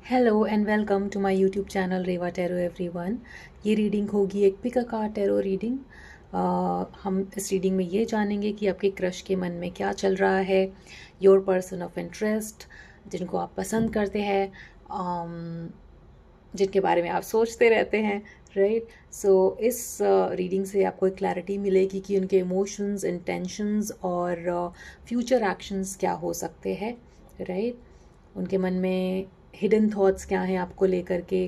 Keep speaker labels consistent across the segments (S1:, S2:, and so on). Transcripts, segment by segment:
S1: Hello and welcome to my YouTube channel Reva tarot everyone. ये reading होगी एक pick a card tarot reading. हम इस रीडिंग में ये जानेंगे कि आपके क्रश के मन में क्या चल रहा है, योर पर्सन ऑफ इंटरेस्ट, जिनको आप पसंद करते हैं, जिनके बारे में आप सोचते रहते हैं, राइट। सो इस रीडिंग से आपको एक क्लैरिटी मिलेगी कि उनके इमोशंस, इंटेंशंस और फ्यूचर एक्शंस क्या हो सकते हैं, राइट। उनके मन में हिडन थॉट्स क्या हैं आपको लेकर के,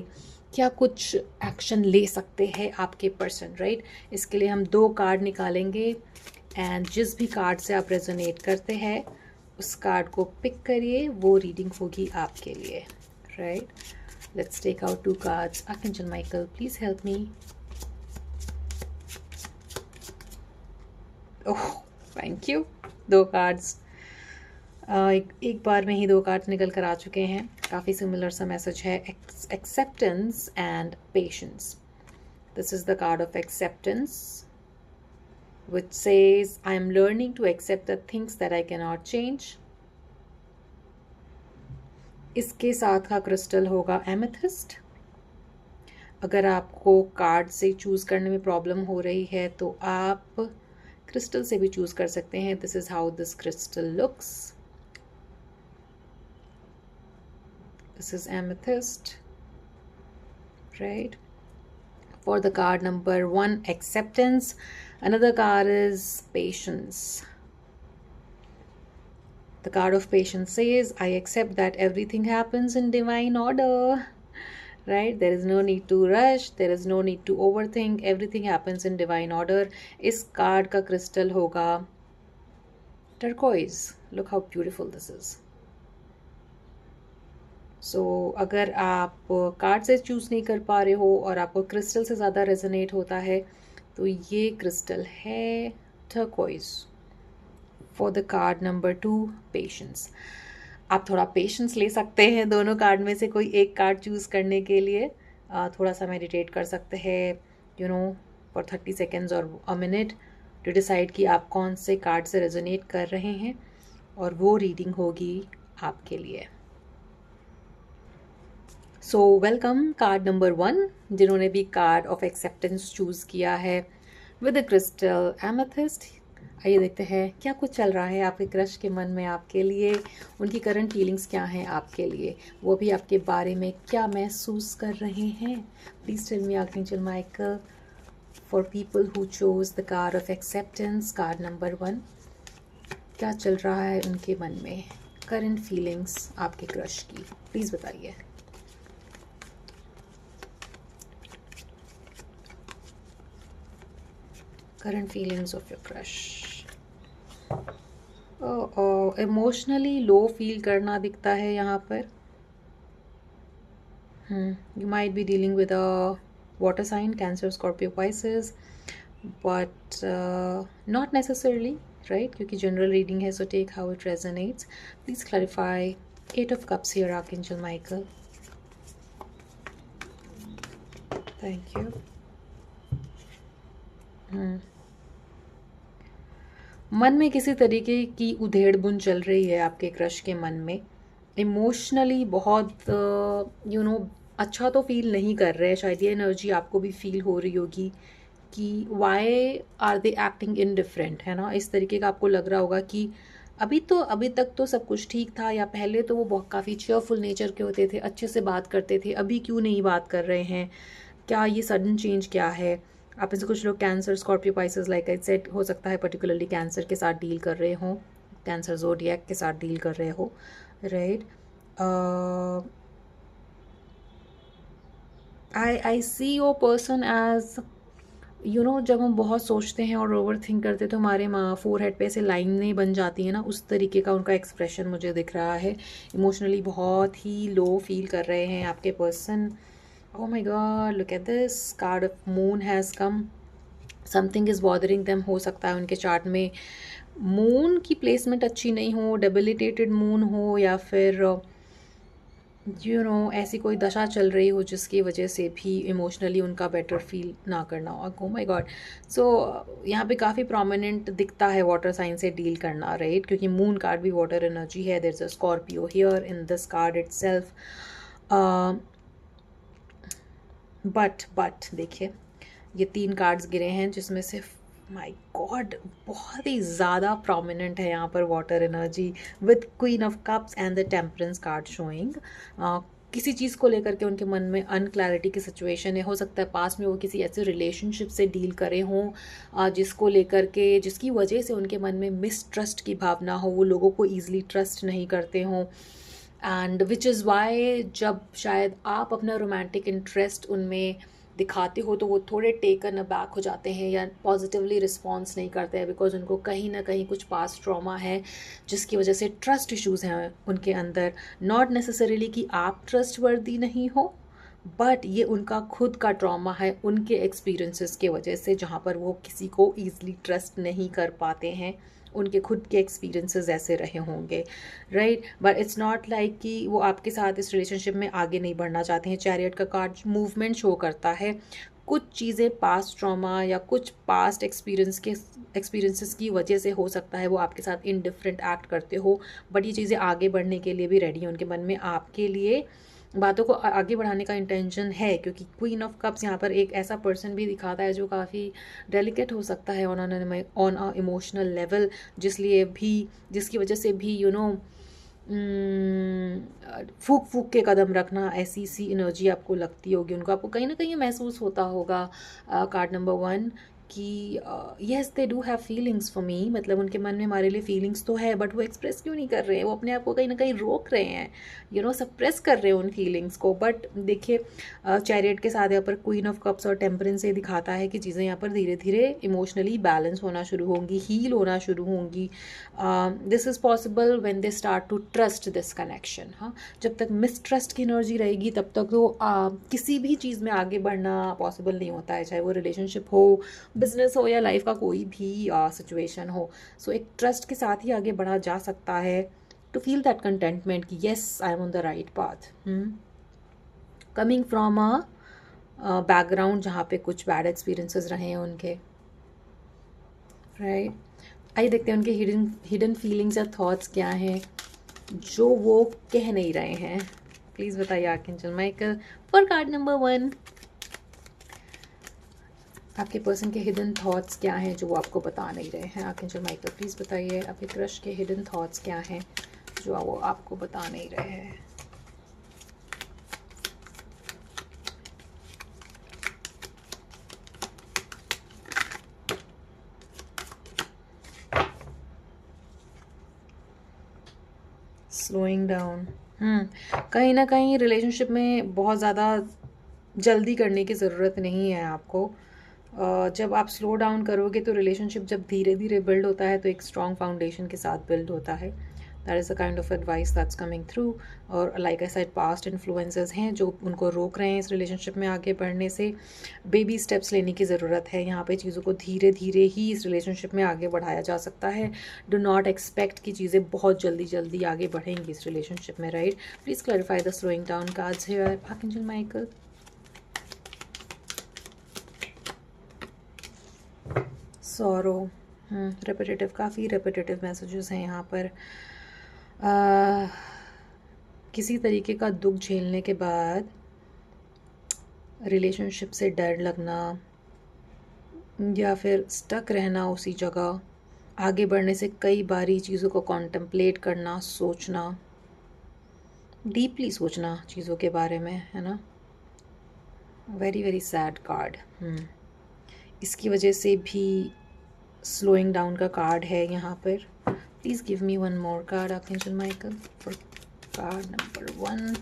S1: क्या कुछ एक्शन ले सकते हैं आपके पर्सन, राइट। इसके लिए हम 2 कार्ड निकालेंगे एंड जिस भी कार्ड से आप रेजोनेट करते हैं उस कार्ड को पिक करिए, वो रीडिंग होगी आपके लिए, right. Let's take out 2 cards. Archangel Michael, please help me. Oh, thank you. 2 cards, एक बार में ही 2 कार्ड्स निकल कर आ चुके हैं। काफ़ी सिमिलर सा मैसेज है, acceptance and patience. This is the card of acceptance which says I am learning to accept the things that I cannot change. इसके साथ का क्रिस्टल होगा एमेथिस्ट। अगर आपको कार्ड से चूज करने में प्रॉब्लम हो रही है तो आप क्रिस्टल से भी चूज कर सकते हैं। This is how this crystal looks. This is amethyst, right? For the card number 1, acceptance. Another card is patience. The card of patience says, I accept that everything happens in divine order, right? There is no need to rush, there is no need to overthink, everything happens in divine order. इस card का crystal होगा turquoise. Look how beautiful this is. सो अगर आप card से choose नहीं कर पा रहे हो और आपको क्रिस्टल से ज़्यादा रेजोनेट होता है तो ये क्रिस्टल है turquoise. For the card number 2, patience. आप थोड़ा पेशेंस ले सकते हैं दोनों कार्ड में से कोई एक कार्ड चूज़ करने के लिए। थोड़ा सा मेडिटेट कर सकते हैं, यू नो, फॉर 30 सेकेंड्स और अ मिनट टू डिसाइड कि आप कौन से कार्ड से रेजोनेट कर रहे हैं, और वो रीडिंग होगी आपके लिए। सो वेलकम कार्ड नंबर 1, जिन्होंने भी कार्ड ऑफ एक्सेप्टेंस चूज़ किया है विद क्रिस्टल एमेथिस्ट। आइए देखते हैं क्या कुछ चल रहा है आपके क्रश के मन में आपके लिए, उनकी करंट फीलिंग्स क्या हैं आपके लिए, वो भी आपके बारे में क्या महसूस कर रहे हैं। Please tell me archangel Michael, for people who chose the card of acceptance, card number 1, क्या चल रहा है उनके मन में, करंट फीलिंग्स आपके क्रश की, प्लीज़ बताइए। current feelings of your crush. Emotionally low feel करना दिखता है यहाँ पर। You might be dealing with a water sign, Cancer, Scorpio, Pisces, but not necessarily, right? क्योंकि general reading है, so take how it resonates. Please clarify 8 of Cups here, Archangel Michael. Thank you. मन में किसी तरीके की उधेड़ बुन चल रही है आपके क्रश के मन में। इमोशनली बहुत अच्छा तो फील नहीं कर रहे हैं। शायद ये एनर्जी आपको भी फील हो रही होगी कि why are they acting indifferent, है ना। इस तरीके का आपको लग रहा होगा कि अभी तक तो सब कुछ ठीक था, या पहले तो वो बहुत काफ़ी चेयरफुल नेचर के होते थे, अच्छे से बात करते थे, अभी क्यों नहीं बात कर रहे हैं, क्या ये सडन चेंज क्या है। आप में से कुछ लोग cancer, Scorpio, Pisces, like I said, हो सकता है पर्टिकुलरली कैंसर के साथ डील कर रहे हो, कैंसर ज़ोडिएक के साथ डील कर रहे हो, right. I see your person as, जब हम बहुत सोचते हैं और ओवर थिंक करते हैं तो हमारे फोरहेड पे ऐसे लाइनें बन जाती हैं ना, उस तरीके का उनका एक्सप्रेशन मुझे दिख रहा है। इमोशनली बहुत ही लो फील कर रहे हैं आपके person. Oh my God, look at this. Card of Moon has come. Something is bothering them. हो सकता है उनके चार्ट में मून की प्लेसमेंट अच्छी नहीं हो, डेबिलिटेटेड मून हो, या फिर ऐसी कोई दशा चल रही हो जिसकी वजह से भी इमोशनली उनका बेटर फील ना करना हो। Oh my God. सो यहाँ पे काफ़ी प्रोमिनेंट दिखता है वाटर साइन से डील करना, राइट, क्योंकि मून कार्ड भी वाटर एनर्जी है। There is a Scorpio here in this card itself. But देखिए, ये 3 कार्ड्स गिरे हैं जिसमें से माय गॉड बहुत ही ज़्यादा प्रोमिनेंट है यहाँ पर water energy with queen of cups and the temperance card showing. किसी चीज़ को लेकर के उनके मन में अनक्लैरिटी की सिचुएशन है। हो सकता है पास में वो किसी ऐसे रिलेशनशिप से डील करे हों जिसको लेकर के, जिसकी वजह से उनके मन में मिसट्रस्ट की भावना हो, वो लोगों को ईजिली ट्रस्ट नहीं करते हों। एंड विच इज़ वाई जब शायद आप अपना रोमांटिक इंटरेस्ट उनमें दिखाते हो तो वो थोड़े टेकन अबैक हो जाते हैं या पॉजिटिवली रिस्पॉन्स नहीं करते हैं, बिकॉज उनको कहीं ना कहीं कुछ पास्ट ट्रॉमा है जिसकी वजह से ट्रस्ट इश्यूज़ हैं उनके अंदर। नॉट नेसेसरीली कि आप ट्रस्ट वर्दी नहीं हो, बट ये उनका खुद का ट्रॉमा है उनके एक्सपीरियंसेस के वजह से, जहाँ पर वो किसी को ईज़िली ट्रस्ट नहीं कर पाते हैं। उनके खुद के एक्सपीरियंसेस ऐसे रहे होंगे, right. But it's not like कि वो आपके साथ इस रिलेशनशिप में आगे नहीं बढ़ना चाहते हैं। चैरियट का कार्ड मूवमेंट शो करता है। कुछ चीज़ें पास्ट ट्रॉमा या कुछ पास्ट एक्सपीरियंसेस की वजह से हो सकता है वो आपके साथ इनडिफरेंट एक्ट करते हो, बट ये चीज़ें आगे बढ़ने के लिए भी रेडी हैं। उनके मन में आपके लिए बातों को आगे बढ़ाने का इंटेंशन है, क्योंकि क्वीन ऑफ कप्स यहाँ पर एक ऐसा पर्सन भी दिखाता है जो काफ़ी डेलिकेट हो सकता है ऑन अ इमोशनल लेवल, जिसकी वजह से भी फूक फूक के कदम रखना, ऐसी सी एनर्जी आपको लगती होगी उनको। आपको कहीं ना कहीं महसूस होता होगा कार्ड नंबर 1 कि yes they do have feelings for me, मतलब उनके मन में हमारे लिए फीलिंग्स तो है, बट वो एक्सप्रेस क्यों नहीं कर रहे हैं, वो अपने आप को कहीं ना कहीं रोक रहे हैं, सप्रेस कर रहे हैं उन फीलिंग्स को। बट देखिए चैरियट के साथ यहाँ पर क्वीन ऑफ कप्स और टेम्परेंस से दिखाता है कि चीज़ें यहाँ पर धीरे धीरे इमोशनली बैलेंस होना शुरू होंगी, हील होना शुरू होंगी। This is possible when they start to trust this connection. हाँ, जब तक मिसट्रस्ट की एनर्जी रहेगी तब तक तो किसी भी चीज़ में आगे बढ़ना पॉसिबल नहीं होता है, चाहे वो रिलेशनशिप हो, बिजनेस हो या लाइफ का कोई भी सिचुएशन हो। सो एक ट्रस्ट के साथ ही आगे बढ़ा जा सकता है टू फील दैट कंटेंटमेंट कि yes I am on the right path, coming from a background जहाँ पे कुछ बैड एक्सपीरियंसेस रहे हैं उनके, राइट। आइए देखते हैं उनके हिडन फीलिंग्स या थॉट्स क्या हैं जो वो कह नहीं रहे हैं। प्लीज़ बताइए archangel Michael for card number 1, आपके पर्सन के हिडन थॉट्स क्या हैं जो वो आपको बता नहीं रहे हैं। आर्कएंजल माइकल प्लीज़ बताइए आपके क्रश के हिडन थॉट्स क्या हैं जो वो आपको बता नहीं रहे हैं। स्लोइंग डाउन, कहीं ना कहीं रिलेशनशिप में बहुत ज़्यादा जल्दी करने की ज़रूरत नहीं है आपको। जब आप स्लो डाउन करोगे तो रिलेशनशिप जब धीरे धीरे बिल्ड होता है तो एक स्ट्रॉन्ग फाउंडेशन के साथ बिल्ड होता है। That is the kind of advice that's coming through. और like I said past influences हैं जो उनको रोक रहे हैं इस रिलेशनशिप में आगे बढ़ने से। बेबी स्टेप्स लेने की ज़रूरत है यहाँ पे, चीज़ों को धीरे धीरे ही इस रिलेशनशिप में आगे बढ़ाया जा सकता है। डू नॉट एक्सपेक्ट कि चीज़ें बहुत जल्दी जल्दी आगे बढ़ेंगी इस रिलेशनशिप में, right. Please clarify the slowing down cards here archangel Michael. Sorrow, repetitive, काफ़ी रेपिटेटिव मैसेजेस हैं यहाँ पर। किसी तरीके का दुख झेलने के बाद रिलेशनशिप से डर लगना या फिर स्टक रहना उसी जगह, आगे बढ़ने से कई बारी चीज़ों को कॉन्टेम्पलेट करना, सोचना, डीपली सोचना चीज़ों के बारे में, है ना। Very very sad card. इसकी वजह से भी स्लोइंग डाउन का कार्ड है यहाँ पर। Please give me one more card archangel Michael for card number 1,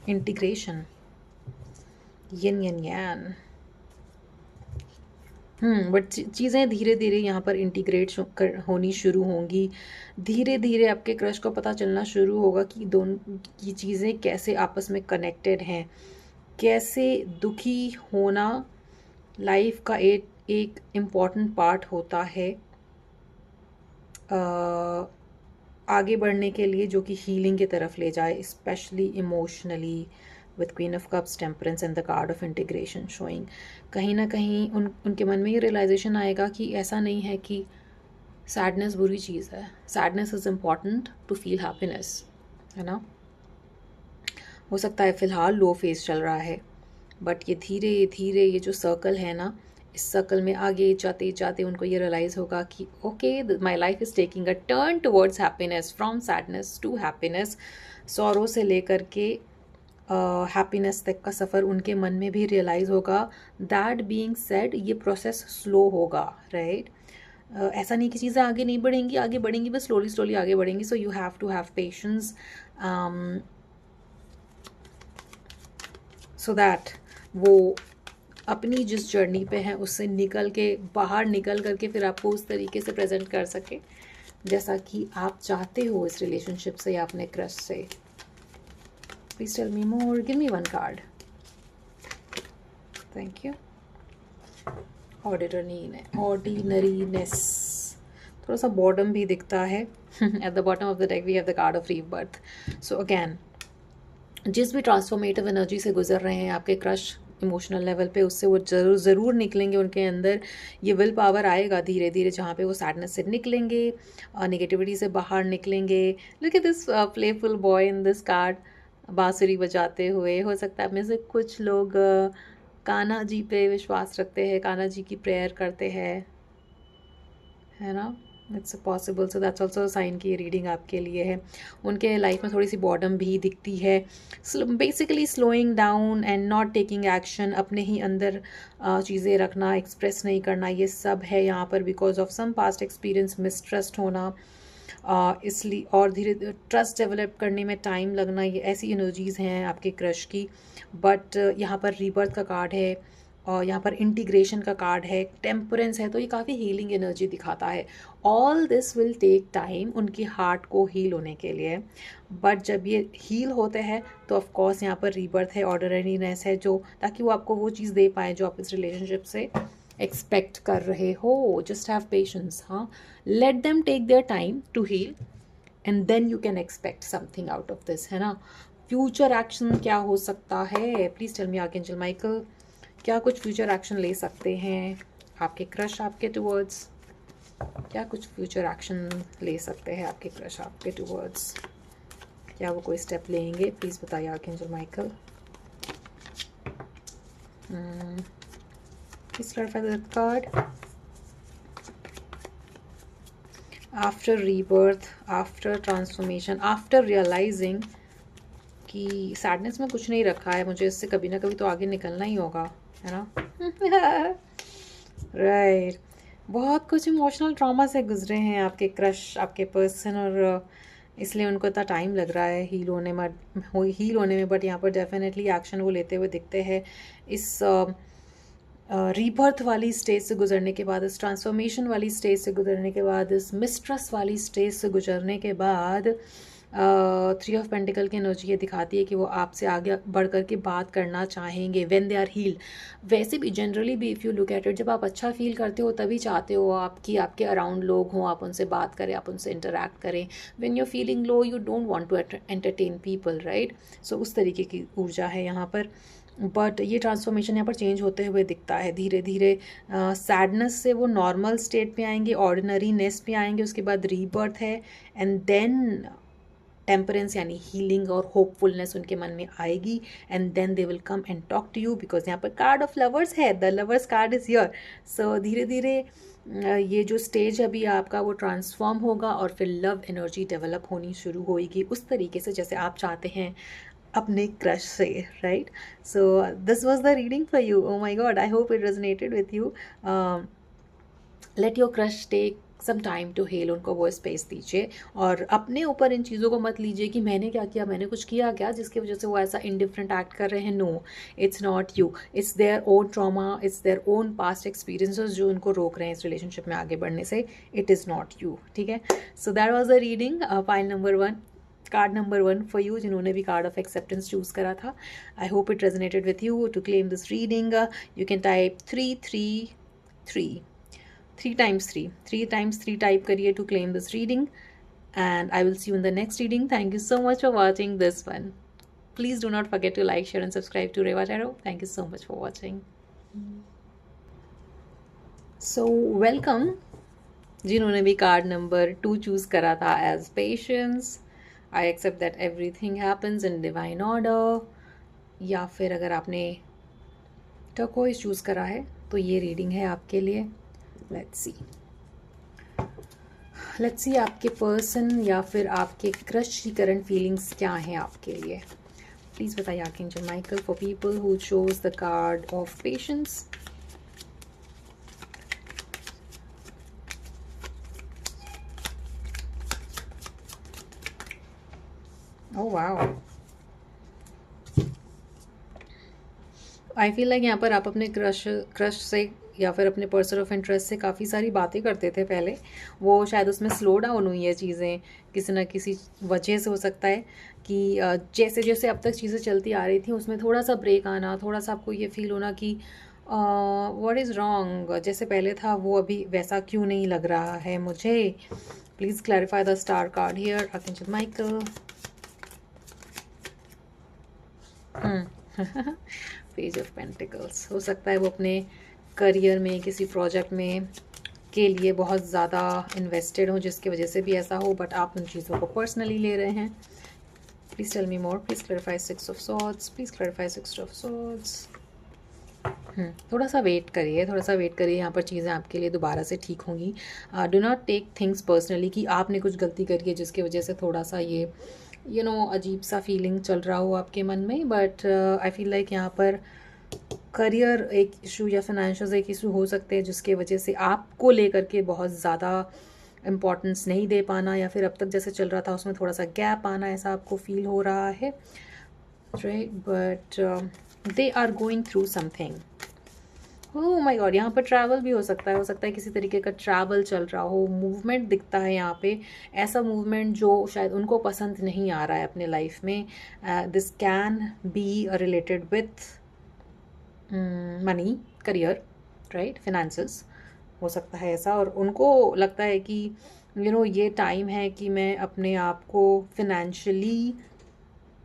S1: integration, यन यन यान। बट चीज़ें धीरे धीरे यहाँ पर इंटीग्रेट होनी शुरू होंगी। धीरे धीरे आपके क्रश को पता चलना शुरू होगा कि दोनों की चीज़ें कैसे आपस में कनेक्टेड हैं, कैसे दुखी होना लाइफ का एक इम्पॉर्टेंट पार्ट होता है आगे बढ़ने के लिए, जो कि हीलिंग की तरफ ले जाए, specially emotionally, with queen of cups, temperance and the card of integration showing. कहीं ना कहीं उनके मन में ये रियलाइजेशन आएगा कि ऐसा नहीं है कि सैडनेस बुरी चीज़ है। Sadness is important to feel happiness, है ना। हो सकता है फ़िलहाल लो फेज़ चल रहा है, बट ये धीरे धीरे ये जो सर्कल है ना, इस सर्कल में आगे जाते जाते उनको ये रियलाइज़ होगा कि okay, my life is taking a turn towards happiness, from sadness to happiness. Sorrow से लेकर के हैप्पीनेस तक का सफ़र उनके मन में भी रियलाइज़ होगा। दैट बीइंग सेड, ये प्रोसेस स्लो होगा, राइट। ऐसा नहीं कि चीज़ें आगे नहीं बढ़ेंगी, आगे बढ़ेंगी, बस स्लोली स्लोली आगे बढ़ेंगी। So you have to have patience so that वो अपनी जिस जर्नी पे हैं उससे निकल के बाहर निकल करके फिर आपको उस तरीके से प्रेजेंट कर सके जैसा कि आप चाहते हो इस रिलेशनशिप से या अपने क्रश से। Please tell me more, give me one card. Thank you. Ordinariness, थोड़ा सा बॉटम भी दिखता है। At the bottom of the deck we have the card of rebirth. So again, जिस भी ट्रांसफॉर्मेटिव एनर्जी से गुजर रहे हैं आपके क्रश इमोशनल लेवल पे, उससे वो ज़रूर निकलेंगे। उनके अंदर ये विल पावर आएगा धीरे धीरे, जहाँ पे वो सैडनेस से निकलेंगे, नेगेटिविटी से बाहर निकलेंगे। Look at this playful boy in this card, बांसुरी बजाते हुए। हो सकता है आप में से कुछ लोग कान्हा जी पे विश्वास रखते हैं, कान्हा जी की प्रेयर करते हैं, है ना। It's possible. So that's also sign की रीडिंग आपके लिए है। उनके लाइफ में थोड़ी सी बॉर्डम भी दिखती है। Basically slowing down and not taking action, अपने ही अंदर चीज़ें रखना, एक्सप्रेस नहीं करना, ये सब है यहाँ पर because of some past experience, mistrust होना, इसलिए और धीरे ट्रस्ट डेवलप करने में टाइम लगना, ये ऐसी एनर्जीज़ हैं आपके क्रश की। बट यहाँ पर रीबर्थ का कार्ड है और यहाँ पर इंटीग्रेशन का कार्ड है, टेम्परेंस है, तो ये काफ़ी हीलिंग एनर्जी दिखाता है। All this will take time उनकी हार्ट को हील होने के लिए, बट जब ये हील होते हैं तो ऑफ कोर्स यहाँ पर रीबर्थ है, ऑर्डनरीनेस है, जो ताकि वो आपको वो चीज़ दे पाएँ जो आप इस रिलेशनशिप से एक्सपेक्ट कर रहे हो। जस्ट हैव पेशेंस, हाँ, let them take their time to heal and then you can expect something out of this, है ना। फ्यूचर एक्शन क्या हो सकता है? Please tell me archangel Michael, क्या कुछ फ्यूचर एक्शन ले सकते हैं आपके क्रश आपके टुवर्ड्स? क्या कुछ फ्यूचर एक्शन ले सकते हैं आपके क्रश आपके टुवर्ड्स? क्या वो कोई स्टेप लेंगे? प्लीज़ बताइए archangel Michael. Please clarify the card. After rebirth, after transformation, after realising कि सैडनेस में कुछ नहीं रखा है, मुझे इससे कभी ना कभी तो आगे निकलना ही होगा, है ना। राइट। बहुत कुछ इमोशनल ट्रॉमा से गुजरे हैं आपके क्रश आपके पर्सन, और इसलिए उनको इतना टाइम लग रहा है हील होने में। बट यहाँ पर डेफिनेटली एक्शन वो लेते हुए दिखते हैं। इस रीबर्थ वाली स्टेज से गुजरने के बाद, इस ट्रांसफॉर्मेशन वाली स्टेज से गुजरने के बाद, इस मिस्ट्रस वाली स्टेज से गुजरने के बाद, 3 ऑफ पेंटिकल की एनर्जी ये दिखाती है कि वो आपसे आगे बढ़ कर के बात करना चाहेंगे व्हेन दे आर हील। वैसे भी जनरली भी if you look at it, जब आप अच्छा फील करते हो तभी चाहते हो आपकी आपके अराउंड लोग हों, आप उनसे बात करें, आप उनसे इंटरेक्ट करें। When you feeling low you don't want to entertain people, right. So उस तरीके की ऊर्जा है यहाँ पर। बट ये ट्रांसफॉर्मेशन यहाँ पर चेंज होते हुए दिखता है धीरे धीरे। सैडनेस से वो नॉर्मल स्टेट पे आएंगे, ऑर्डिनरीनेस पे आएंगे, उसके बाद रीबर्थ है, एंड देन टेम्परेंस यानी हीलिंग और होपफुलनेस उनके मन में आएगी, and then they will come and talk to you because यहाँ पर कार्ड ऑफ लवर्स है, the lovers card is here. So धीरे धीरे ये जो स्टेज अभी आपका वो ट्रांसफॉर्म होगा और फिर लव एनर्जी डेवलप होनी शुरू होगी उस तरीके से जैसे आप चाहते हैं अपने क्रश से, right. So this was the reading for you. Oh my God, I hope it resonated with you. Let your crush take some time to heal, उनको वो स्पेस दीजिए और अपने ऊपर इन चीज़ों को मत लीजिए कि मैंने क्या किया, मैंने कुछ किया क्या जिसकी वजह से वो ऐसा इंडिफरेंट एक्ट कर रहे हैं। No, it's not you, it's their own trauma, it's their own past experiences जो उनको रोक रहे हैं इस रिलेशनशिप में आगे बढ़ने से। इट इज़ नॉट यू, ठीक है। So that was the reading, file number 1, card number 1 for you, जिन्होंने भी कार्ड ऑफ एक्सेप्टेंस चूज करा था। I hope it resonated with you. To claim this reading you can type 333 3 times 3 3 times 3 type करिए to claim this reading, and I will see you in the next reading. Thank you so much for watching this one. Please do not forget to like, share and subscribe to Reva Tarot. Thank you so much for watching. So welcome जिन्होंने भी card number 2 choose करा था as patience. I accept that everything happens in divine order. या फिर अगर आपने turquoise choose करा है तो ये रीडिंग है आपके लिए। लेट्स सी आपके पर्सन या फिर आपके क्रश की करंट फीलिंग्स क्या हैं आपके लिए। प्लीज़ बताइए archangel Michael for people who chose the card of patience. Oh wow, I feel like यहाँ पर आप अपने क्रश से या फिर अपने पर्सन ऑफ इंटरेस्ट से काफ़ी सारी बातें करते थे पहले। वो शायद उसमें स्लो डाउन हुई है चीज़ें, किसी न किसी वजह से हो सकता है कि जैसे जैसे अब तक चीज़ें चलती आ रही थी उसमें थोड़ा सा ब्रेक आना, थोड़ा सा आपको ये फील होना कि व्हाट इज़ रॉन्ग, जैसे पहले था वो अभी वैसा क्यों नहीं लग रहा है मुझे। Please clarify the star card here archangel Michael. Page of pentacles, हो सकता है वो अपने करियर में किसी प्रोजेक्ट में के लिए बहुत ज़्यादा इन्वेस्टेड हो, जिसकी वजह से भी ऐसा हो, बट आप उन चीज़ों को पर्सनली ले रहे हैं। Please tell me more, please clarify six of swords, please clarify six of swords. थोड़ा सा वेट करिए, थोड़ा सा वेट करिए, यहाँ पर चीज़ें आपके लिए दोबारा से ठीक होंगी। Do not take things personally कि आपने कुछ गलती करी है जिसकी वजह से थोड़ा सा ये अजीब सा फीलिंग चल रहा हो आपके मन में। बट आई फील लाइक यहाँ पर करियर एक इशू या फाइनेंशियल एक इशू हो सकते हैं जिसके वजह से आपको लेकर के बहुत ज़्यादा इम्पोर्टेंस नहीं दे पाना, या फिर अब तक जैसे चल रहा था उसमें थोड़ा सा गैप आना, ऐसा आपको फील हो रहा है, right. But they are going through something. Oh my God, यहाँ पर ट्रैवल भी हो सकता है किसी तरीके का ट्रैवल चल रहा हो, मूवमेंट दिखता है यहाँ पे, ऐसा मूवमेंट जो शायद उनको पसंद नहीं आ रहा है अपने लाइफ में। This can be related with money, career, right, finances, हो सकता है ऐसा। और उनको लगता है कि ये टाइम है कि मैं अपने आप को फिनेंशियली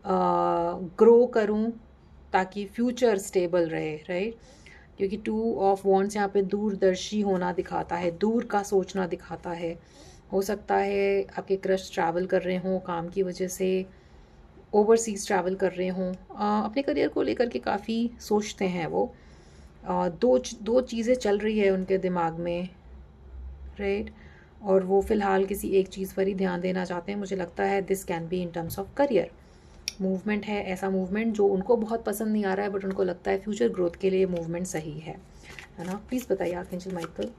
S1: ग्रो करूं ताकि फ्यूचर स्टेबल रहे, राइट। क्योंकि 2 ऑफ वॉन्ड्स यहाँ पे दूरदर्शी होना दिखाता है, दूर का सोचना दिखाता है। हो सकता है आपके क्रश ट्रैवल कर रहे हों काम की वजह से, ओवरसीज़ ट्रैवल कर रहे हों, अपने करियर को लेकर के काफ़ी सोचते हैं वो। दो चीज़ें चल रही है उनके दिमाग में, राइट, और वो फ़िलहाल किसी एक चीज़ पर ही ध्यान देना चाहते हैं। मुझे लगता है this can be in terms of career movement है, ऐसा मूवमेंट जो उनको बहुत पसंद नहीं आ रहा है, बट उनको लगता है फ्यूचर ग्रोथ के लिए मूवमेंट सही है ना। प्लीज़ बताइए archangel Michael.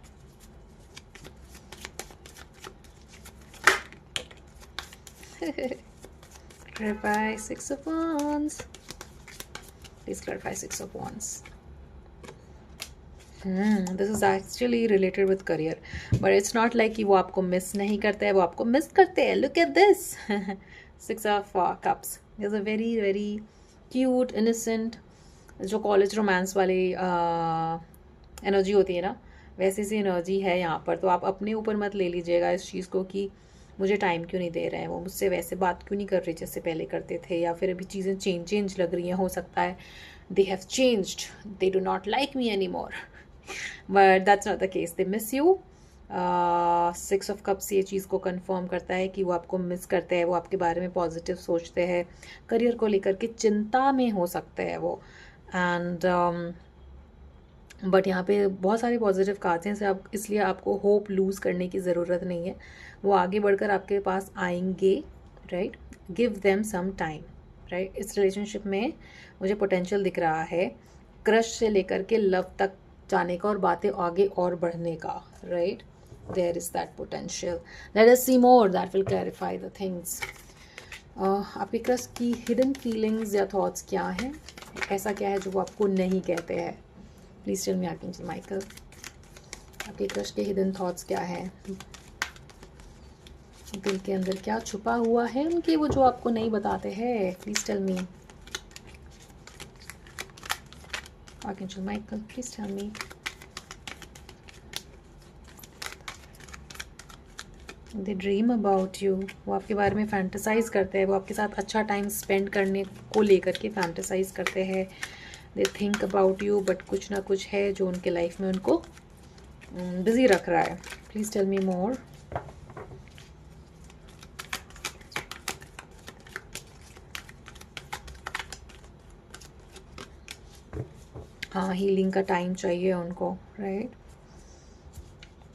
S1: Clarify Six of Wands. Please clarify Six of Wands. This is actually related with career, but it's not like कि वो आपको मिस नहीं करते हैं, वो आपको मिस करते हैं। Look at this. Six of Cups. There's a very very cute, innocent, जो कॉलेज रोमांस वाली एनर्जी होती है ना, वैसी सी एनर्जी है यहाँ पर। तो आप अपने ऊपर मत ले लीजिएगा इस चीज़ को कि मुझे टाइम क्यों नहीं दे रहे हैं, वो मुझसे वैसे बात क्यों नहीं कर रही जैसे पहले करते थे, या फिर अभी चीज़ें चेंज लग रही हैं। हो सकता है they have changed, they do not like me any more, but that's not the case, they miss you. Six of cups ये चीज़ को कंफर्म करता है कि वो आपको मिस करते हैं, वो आपके बारे में पॉजिटिव सोचते हैं, करियर को लेकर के चिंता में हो सकते हैं वो। एंड बट यहाँ पे बहुत सारे पॉजिटिव कार्ड्स हैं, आप इसलिए आपको होप लूज़ करने की ज़रूरत नहीं है। वो आगे बढ़कर आपके पास आएंगे, right. Give them some time, right. इस रिलेशनशिप में मुझे पोटेंशियल दिख रहा है क्रश से लेकर के लव तक जाने का और बातें आगे और बढ़ने का, right. There is that potential. Let us see more, that will clarify the things. आपके क्रश की हिडन फीलिंग्स या थॉट्स क्या हैं, ऐसा क्या है जो वो आपको नहीं कहते हैं। Please tell me archangel Michael, आपके क्रश के हिडन थॉट्स क्या हैं, दिल के अंदर क्या छुपा हुआ है उनके, वो जो आपको नहीं बताते हैं। Please tell me archangel Michael, please tell me. They dream about you, वो आपके बारे में फैंटेसाइज करते हैं, वो आपके साथ अच्छा टाइम स्पेंड करने को लेकर के फैंटेसाइज करते हैं। They think about you, but कुछ ना कुछ है जो उनके लाइफ में उनको बिजी रख रहा है। प्लीज़ टेल मी मोर। हाँ, हीलिंग का टाइम चाहिए उनको, राइट।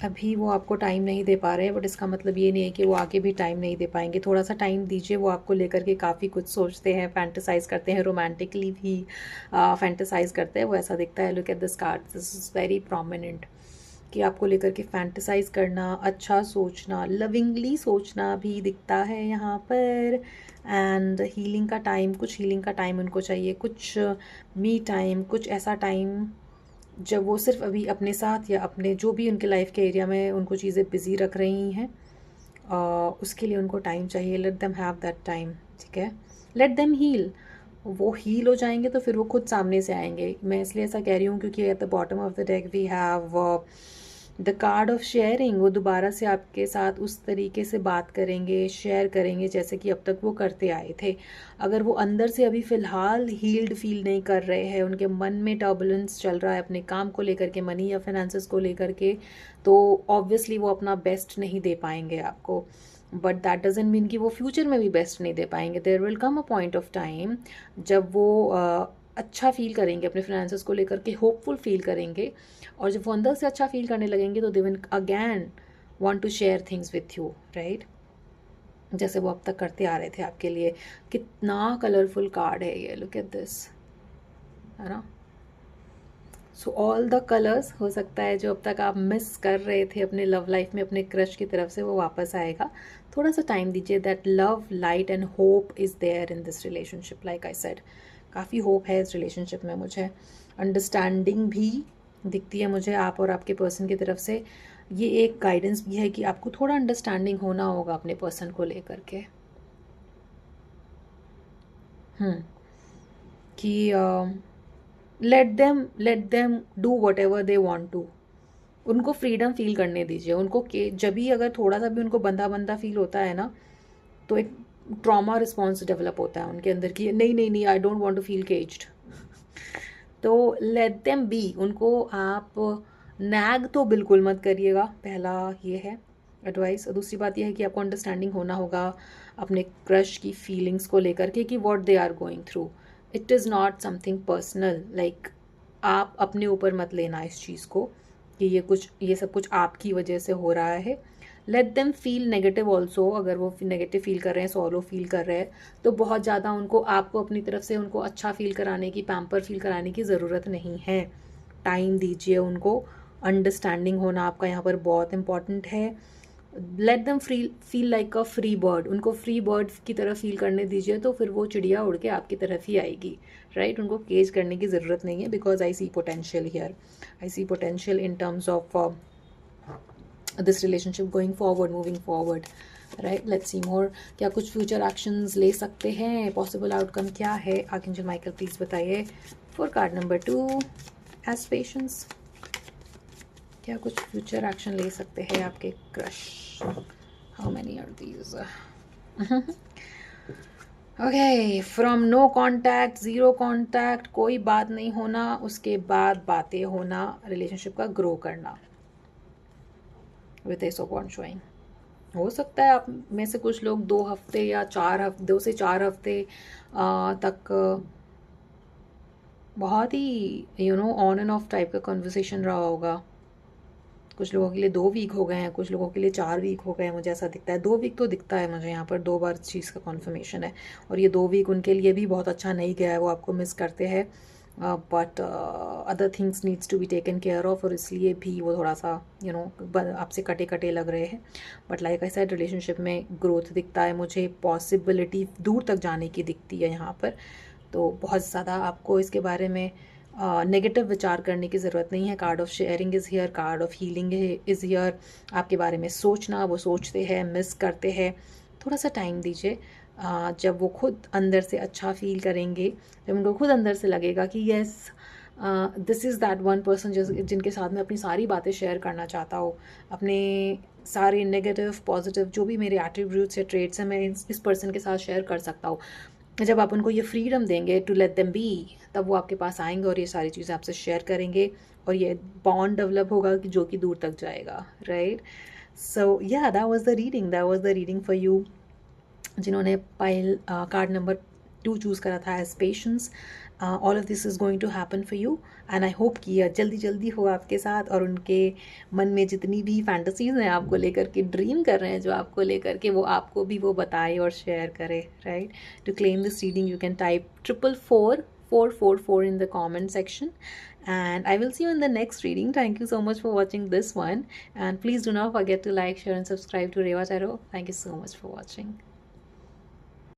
S1: अभी वो आपको टाइम नहीं दे पा रहे हैं, बट इसका मतलब ये नहीं है कि वो आगे भी टाइम नहीं दे पाएंगे। थोड़ा सा टाइम दीजिए, वो आपको लेकर के काफ़ी कुछ सोचते हैं, फैंटेसाइज करते हैं, रोमांटिकली भी फैंटेसाइज करते हैं। वो ऐसा दिखता है, look at this card, this is very prominent, कि आपको लेकर के फैंटेसाइज करना, अच्छा सोचना, लविंगली सोचना भी दिखता है यहाँ पर। एंड हीलिंग का टाइम, कुछ हीलिंग का टाइम उनको चाहिए, कुछ मी टाइम, कुछ ऐसा टाइम जब वो सिर्फ अभी अपने साथ या अपने जो भी उनके लाइफ के एरिया में उनको चीज़ें बिजी रख रही हैं, उसके लिए उनको टाइम चाहिए। Let them have that time, ठीक है। लेट देम हील, वो हील हो जाएंगे तो फिर वो खुद सामने से आएंगे। मैं इसलिए ऐसा कह रही हूँ क्योंकि at the bottom of the deck we have the card of sharing. वो दोबारा से आपके साथ उस तरीके से बात करेंगे, शेयर करेंगे जैसे कि अब तक वो करते आए थे। अगर वो अंदर से अभी फ़िलहाल हील्ड फील नहीं कर रहे हैं, उनके मन में टर्बुलेंस चल रहा है अपने काम को लेकर के, मनी या फाइनेंसेस को लेकर के, तो ऑब्वियसली वो अपना बेस्ट नहीं दे पाएंगे आपको। बट दैट डजेंट मीन कि वो फ्यूचर में भी बेस्ट नहीं दे पाएंगे। There will come a point of time जब वो अच्छा फील करेंगे अपने फाइनेंसेस को लेकर के, होपफुल फील करेंगे, और जब वो अंदर से अच्छा फील करने लगेंगे तो they will again want to share things with you, right, जैसे वो अब तक करते आ रहे थे आपके लिए। कितना कलरफुल कार्ड है ये, लुक एट दिस, है ना। सो ऑल द कलर्स, हो सकता है जो अब तक आप मिस कर रहे थे अपने लव लाइफ में अपने क्रश की तरफ से, वो वापस आएगा। थोड़ा सा टाइम दीजिए। That love, light and hope is there in this relationship. Like I said, काफ़ी होप है इस रिलेशनशिप में मुझे। अंडरस्टैंडिंग भी दिखती है मुझे आप और आपके पर्सन की तरफ से। ये एक गाइडेंस भी है कि आपको थोड़ा अंडरस्टैंडिंग होना होगा अपने पर्सन को लेकर के। कि let them do whatever they want to. उनको फ्रीडम फील करने दीजिए। उनको के जब भी अगर थोड़ा सा भी उनको बंधा बंधा फील होता है ना, तो एक ट्रॉमा रिस्पॉन्स डेवलप होता है उनके अंदर कि नहीं नहीं नहीं, I don't want to feel caged. तो लेट देम बी। उनको आप नैग तो बिल्कुल मत करिएगा, पहला ये है एडवाइस। और दूसरी बात यह है कि आपको अंडरस्टैंडिंग होना होगा अपने क्रश की फीलिंग्स को लेकर के, कि what they are going through. It is not something personal, like आप अपने ऊपर मत लेना इस चीज़ को कि ये सब कुछ आपकी वजह से हो रहा है। Let them feel negative also. अगर वो नेगेटिव फील कर रहे हैं, सॉरो फील कर रहे हैं, तो बहुत ज़्यादा उनको आपको अपनी तरफ से उनको अच्छा फील कराने की, पैम्पर फील कराने की ज़रूरत नहीं है। टाइम दीजिए उनको। अंडरस्टैंडिंग होना आपका यहाँ पर बहुत इंपॉर्टेंट है। Let them feel like a free bird. उनको फ्री बर्ड की तरह फील करने दीजिए, तो फिर वो चिड़िया उड़ के आपकी तरफ ही आएगी, राइट। उनको केज करने की ज़रूरत नहीं है, because I see potential here. I see potential in terms of this relationship going forward, moving forward, right. Let's see more. क्या कुछ फ्यूचर एक्शंस ले सकते हैं? पॉसिबल आउटकम क्या है? आर्कएंजल माइकल प्लीज़ बताइए for card number 2 as patience. क्या कुछ फ्यूचर एक्शन ले सकते हैं आपके crush? How many are these? Okay, from no contact, zero contact, कोई बात नहीं होना, उसके बाद बातें होना, रिलेशनशिप का ग्रो करना विद एस ऑफ वांड शोइंग। हो सकता है आप में से कुछ लोग 2 हफ्ते या 4 हफ्ते, 2 से 4 हफ्ते तक बहुत ही ऑन एंड ऑफ टाइप का कन्वर्सेशन रहा होगा। कुछ लोगों के लिए 2 वीक हो गए हैं, कुछ लोगों के लिए 4 वीक हो गए हैं, मुझे ऐसा दिखता है। 2 वीक तो दिखता है मुझे यहाँ पर, 2 बार इस चीज़ का कॉन्फर्मेशन है। और ये 2 वीक उनके लिए भी बहुत अच्छा नहीं गया है, वो आपको मिस करते हैं, but other things needs to be taken care of, और इसलिए भी वो थोड़ा सा आपसे कटे कटे लग रहे हैं। But like I said, relationship में ग्रोथ दिखता है मुझे, पॉसिबिलिटी दूर तक जाने की दिखती है यहाँ पर। तो बहुत ज़्यादा आपको इसके बारे में नेगेटिव विचार करने की ज़रूरत नहीं है। Card of sharing is here, card of healing is here. आपके बारे में सोचना, वो सोचते हैं, मिस करते हैं। थोड़ा सा टाइम दीजिए। जब वो खुद अंदर से अच्छा फील करेंगे, जब उनको खुद अंदर से लगेगा कि yes this is that one person जिनके साथ मैं अपनी सारी बातें शेयर करना चाहता हूँ, अपने सारे नेगेटिव पॉजिटिव जो भी मेरे एट्रीब्यूट्स या ट्रेड्स हैं, मैं इस पर्सन के साथ शेयर कर सकता हूँ। जब आप उनको ये फ्रीडम देंगे टू लेट देम बी, तब वो आपके पास आएंगे और ये सारी चीज़ें आपसे शेयर करेंगे, और ये बॉन्ड डेवलप होगा कि जो कि दूर तक जाएगा, राइट। सो या that was the reading for you जिन्होंने pile card number two choose करा था as patience. All of this is going to happen for you and I hope कि जल्दी जल्दी हो आपके साथ, और उनके मन में जितनी भी फैंटसीज़ हैं आपको लेकर के, ड्रीम कर रहे हैं जो आपको लेकर के, वो आपको भी वो बताए और शेयर करे. Right, to claim this reading you can type 444 in the comment section, and I will see you in the next reading. Thank you so much for watching this one, and please do not forget to like, share and subscribe to Reva Tarot. Thank you so much for watching.